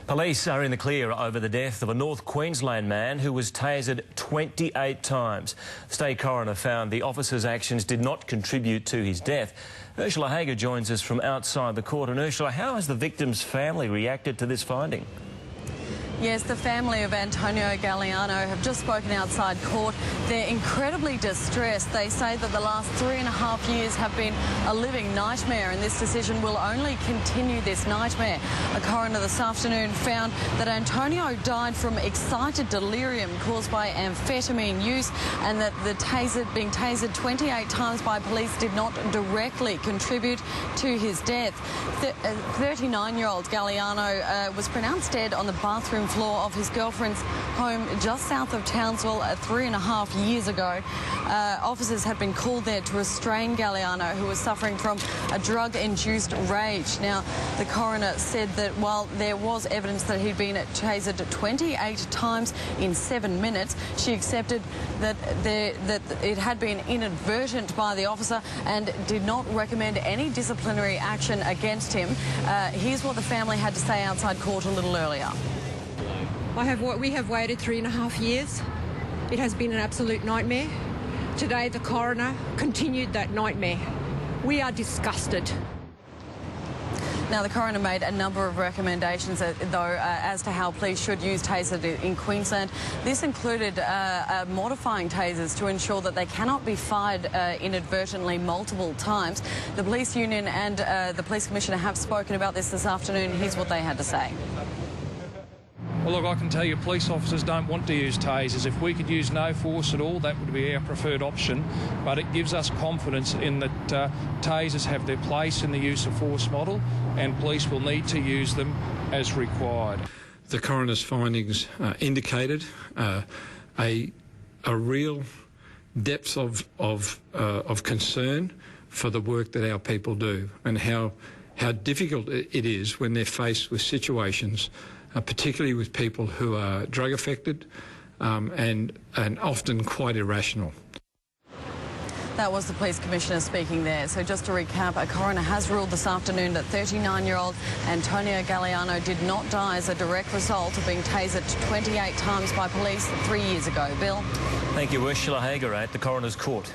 Police are in the clear over the death of a North Queensland man who was tasered 28 times. The State Coroner found the officer's actions did not contribute to his death. Ursula Hager joins us from outside the court. And Ursula, how has the victim's family reacted to this finding? Yes, the family of Antonio Galliano have just spoken outside court. They're incredibly distressed. They say that the last 3.5 years have been a living nightmare, and this decision will only continue this nightmare. A coroner this afternoon found that Antonio died from excited delirium caused by amphetamine use, and that being tasered 28 times by police did not directly contribute to his death. 39-year-old Galliano was pronounced dead on the bathroom floor of his girlfriend's home just south of Townsville 3.5 years ago. Officers had been called there to restrain Galliano, who was suffering from a drug-induced rage. Now, the coroner said that while there was evidence that he'd been tasered 28 times in 7 minutes, she accepted that it had been inadvertent by the officer and did not recommend any disciplinary action against him. Here's what the family had to say outside court a little earlier. We have waited 3.5 years. It has been an absolute nightmare. Today, the coroner continued that nightmare. We are disgusted. Now, the coroner made a number of recommendations, as to how police should use tasers in Queensland. This included modifying tasers to ensure that they cannot be fired inadvertently multiple times. The police union and the police commissioner have spoken about this afternoon. Here's what they had to say. Well, look, I can tell you police officers don't want to use tasers. If we could use no force at all, that would be our preferred option. But it gives us confidence in that tasers have their place in the use of force model, and police will need to use them as required. The coroner's findings indicated a real depth of concern for the work that our people do, and how difficult it is when they're faced with situations, particularly with people who are drug affected and often quite irrational. That was the police commissioner speaking there. So just to recap, a coroner has ruled this afternoon that 39-year-old Antonio Galliano did not die as a direct result of being tasered 28 times by police 3 years ago. Bill? Thank you, Ursula Hager at the coroner's court.